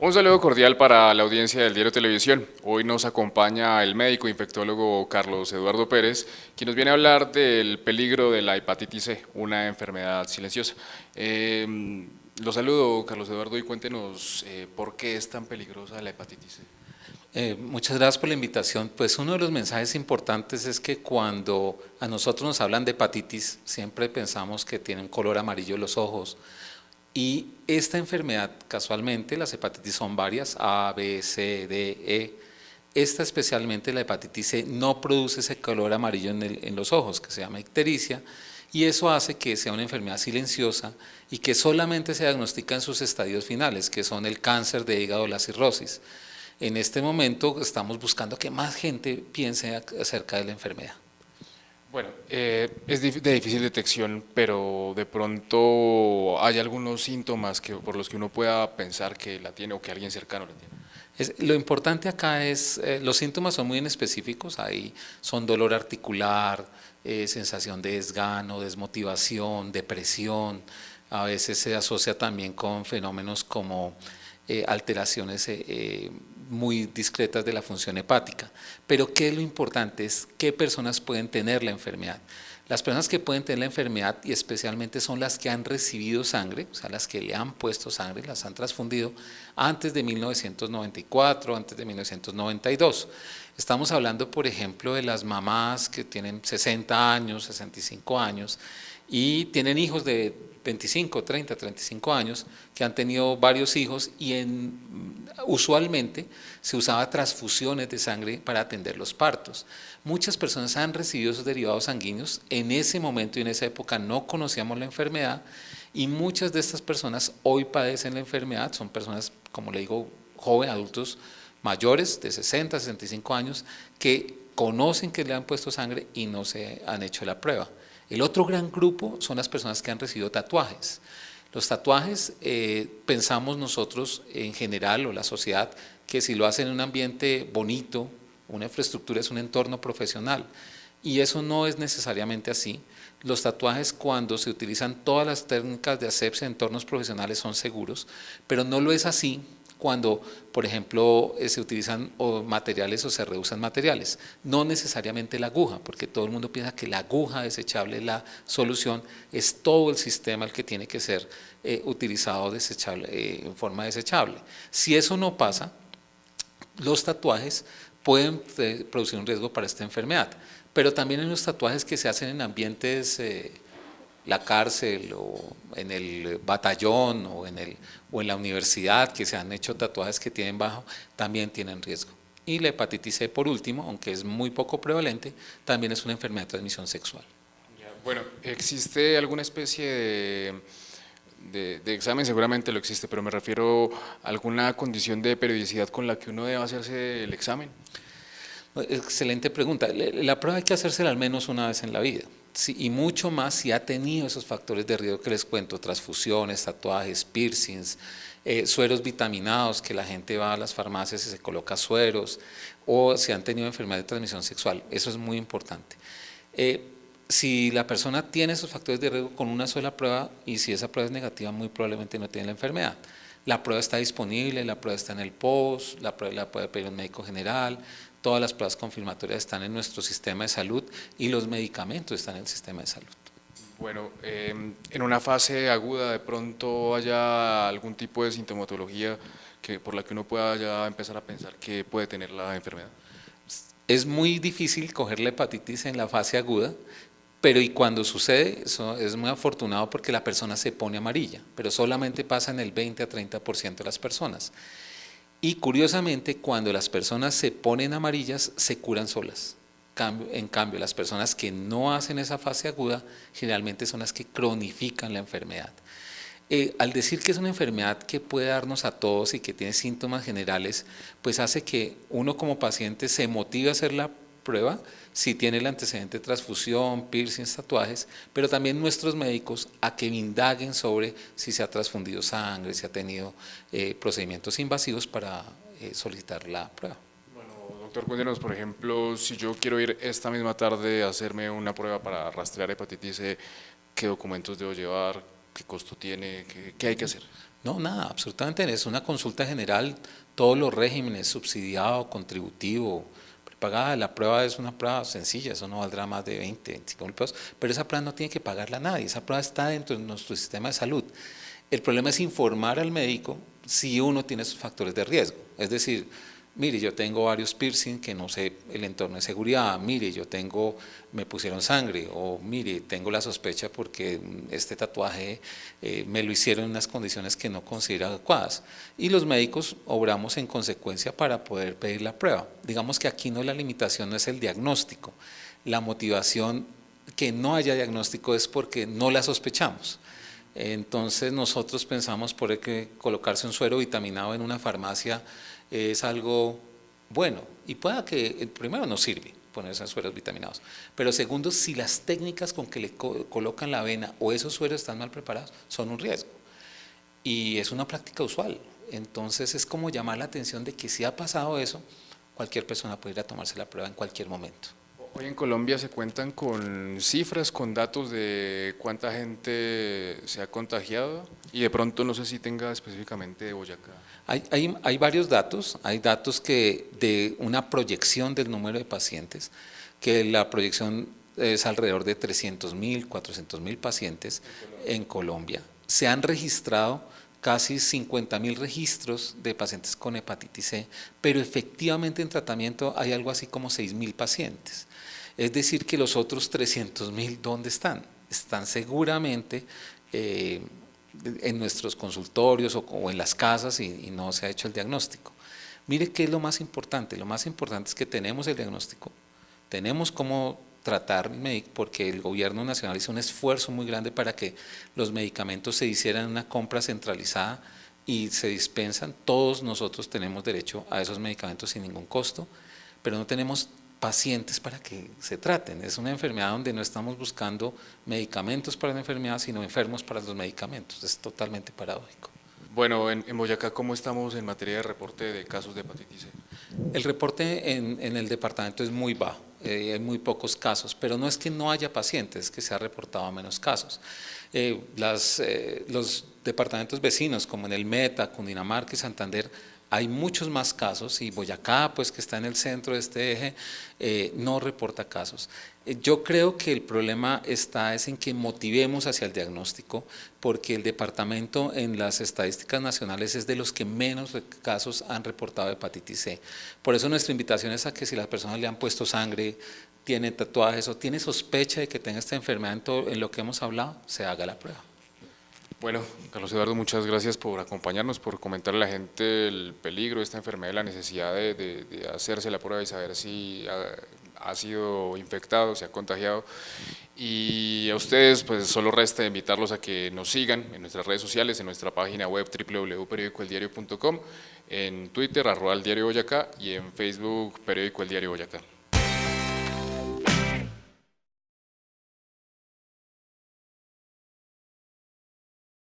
Un saludo cordial para la audiencia del Diario Televisión. Hoy nos acompaña el médico infectólogo Carlos Eduardo Pérez, quien nos viene a hablar del peligro de la hepatitis C, una enfermedad silenciosa. Lo saludo, Carlos Eduardo, y cuéntenos por qué es tan peligrosa la hepatitis C. Muchas gracias por la invitación. Pues uno de los mensajes importantes es que cuando a nosotros nos hablan de hepatitis, siempre pensamos que tienen color amarillo los ojos. Y esta enfermedad, casualmente, las hepatitis son varias, A, B, C, D, E. Esta especialmente, la hepatitis C, no produce ese color amarillo en los ojos, que se llama ictericia, y eso hace que sea una enfermedad silenciosa y que solamente se diagnostica en sus estadios finales, que son el cáncer de hígado o la cirrosis. En este momento estamos buscando que más gente piense acerca de la enfermedad. Bueno, es de difícil detección, pero de pronto hay algunos síntomas por los que uno pueda pensar que la tiene o que alguien cercano la tiene. Lo importante acá es, los síntomas son muy específicos, ahí son dolor articular, sensación de desgano, desmotivación, depresión, a veces se asocia también con fenómenos como alteraciones muy discretas de la función hepática. Pero ¿qué es lo importante? Es qué personas pueden tener la enfermedad. Las personas que pueden tener la enfermedad y especialmente son las que han recibido sangre, o sea, las que le han puesto sangre, las han transfundido antes de 1994, antes de 1992. Estamos hablando, por ejemplo, de las mamás que tienen 60 años, 65 años y tienen hijos de 25, 30, 35 años que han tenido varios hijos y usualmente se usaba transfusiones de sangre para atender los partos. Muchas personas han recibido esos derivados sanguíneos, en ese momento y en esa época no conocíamos la enfermedad y muchas de estas personas hoy padecen la enfermedad, son personas, como le digo, jóvenes, adultos mayores de 60, 65 años que conocen que le han puesto sangre y no se han hecho la prueba. El otro gran grupo son las personas que han recibido tatuajes. Los tatuajes, pensamos nosotros en general o la sociedad que si lo hacen en un ambiente bonito, una infraestructura es un entorno profesional y eso no es necesariamente así. Los tatuajes cuando se utilizan todas las técnicas de asepsia en entornos profesionales son seguros, pero no lo es así cuando, por ejemplo, se utilizan materiales o se reusan materiales. No necesariamente la aguja, porque todo el mundo piensa que la aguja desechable es la solución, es todo el sistema el que tiene que ser utilizado en forma desechable. Si eso no pasa, los tatuajes pueden producir un riesgo para esta enfermedad, pero también en los tatuajes que se hacen en ambientes la cárcel o en el batallón o en la universidad que se han hecho tatuajes que tienen bajo, también tienen riesgo. Y la hepatitis C, por último, aunque es muy poco prevalente, también es una enfermedad de transmisión sexual. Bueno, ¿existe alguna especie de examen? Seguramente lo existe, pero me refiero a alguna condición de periodicidad con la que uno debe hacerse el examen. Excelente pregunta. La prueba hay que hacérsela al menos una vez en la vida. Sí, y mucho más si ha tenido esos factores de riesgo que les cuento, transfusiones, tatuajes, piercings, sueros vitaminados, que la gente va a las farmacias y se coloca sueros, o si han tenido enfermedad de transmisión sexual. Eso es muy importante. Si la persona tiene esos factores de riesgo con una sola prueba y si esa prueba es negativa, muy probablemente no tiene la enfermedad. La prueba está disponible, la prueba está en el POS, la prueba la puede pedir un médico general, todas las pruebas confirmatorias están en nuestro sistema de salud y los medicamentos están en el sistema de salud. Bueno, en una fase aguda de pronto haya algún tipo de sintomatología por la que uno pueda ya empezar a pensar que puede tener la enfermedad. Es muy difícil coger la hepatitis en la fase aguda, pero y cuando sucede, eso es muy afortunado porque la persona se pone amarilla, pero solamente pasa en el 20 a 30% de las personas. Y curiosamente, cuando las personas se ponen amarillas, se curan solas. En cambio, las personas que no hacen esa fase aguda, generalmente son las que cronifican la enfermedad. Al decir que es una enfermedad que puede darnos a todos y que tiene síntomas generales, pues hace que uno como paciente se motive a hacer la prueba si tiene el antecedente de transfusión, piercings, tatuajes, pero también nuestros médicos a que indaguen sobre si se ha transfundido sangre, si ha tenido procedimientos invasivos para solicitar la prueba. Bueno, doctor, cuéntenos, por ejemplo, si yo quiero ir esta misma tarde a hacerme una prueba para rastrear hepatitis C, ¿qué documentos debo llevar? ¿Qué costo tiene? ¿Qué hay que hacer? No, nada, absolutamente. Es una consulta general, todos los regímenes, subsidiado, contributivo, prepagada. La prueba es una prueba sencilla, eso no valdrá más de 20, 25.000 pesos, pero esa prueba no tiene que pagarla a nadie, esa prueba está dentro de nuestro sistema de salud. El problema es informar al médico si uno tiene esos factores de riesgo. Es decir, mire, yo tengo varios piercing que no sé el entorno de seguridad, mire, me pusieron sangre, o mire, tengo la sospecha porque este tatuaje me lo hicieron en unas condiciones que no considero adecuadas. Y los médicos obramos en consecuencia para poder pedir la prueba. Digamos que aquí la limitación no es el diagnóstico, la motivación que no haya diagnóstico es porque no la sospechamos. Entonces nosotros pensamos por que colocarse un suero vitaminado en una farmacia es algo bueno y pueda que primero no sirve ponerse sueros vitaminados, pero segundo, si las técnicas con que le colocan la vena o esos sueros están mal preparados son un riesgo y es una práctica usual. Entonces es como llamar la atención de que si ha pasado eso, cualquier persona puede ir a tomarse la prueba en cualquier momento. Hoy en Colombia se cuentan con cifras, con datos de cuánta gente se ha contagiado y de pronto no sé si tenga específicamente de Boyacá. Hay varios datos, hay datos que de una proyección del número de pacientes, que la proyección es alrededor de 300.000, 400.000 pacientes en Colombia. Se han registrado casi 50.000 registros de pacientes con hepatitis C, pero efectivamente en tratamiento hay algo así como 6.000 pacientes. Es decir, que los otros 300.000, ¿dónde están? Están seguramente en nuestros consultorios o en las casas y no se ha hecho el diagnóstico. Mire qué es lo más importante es que tenemos el diagnóstico, tenemos cómo tratar porque el gobierno nacional hizo un esfuerzo muy grande para que los medicamentos se hicieran en una compra centralizada y se dispensan, todos nosotros tenemos derecho a esos medicamentos sin ningún costo, pero no tenemos pacientes para que se traten. Es una enfermedad donde no estamos buscando medicamentos para la enfermedad, sino enfermos para los medicamentos. Es totalmente paradójico. Bueno, en Boyacá, ¿cómo estamos en materia de reporte de casos de hepatitis C? El reporte en el departamento es muy bajo, hay muy pocos casos, pero no es que no haya pacientes, es que se ha reportado menos casos. Los departamentos vecinos, como en el Meta, Cundinamarca y Santander, hay muchos más casos y Boyacá, pues que está en el centro de este eje, no reporta casos. Yo creo que el problema es en que motivemos hacia el diagnóstico, porque el departamento en las estadísticas nacionales es de los que menos casos han reportado hepatitis C. Por eso nuestra invitación es a que si las personas le han puesto sangre, tiene tatuajes o tiene sospecha de que tenga esta enfermedad en lo que hemos hablado, se haga la prueba. Bueno, Carlos Eduardo, muchas gracias por acompañarnos, por comentarle a la gente el peligro de esta enfermedad, la necesidad de hacerse la prueba y saber si ha sido infectado, se ha contagiado. Y a ustedes, pues solo resta invitarlos a que nos sigan en nuestras redes sociales, en nuestra página web www.periodicoeldiario.com, en Twitter @eldiarioboyacá y en Facebook Periódico El Diario Boyacá.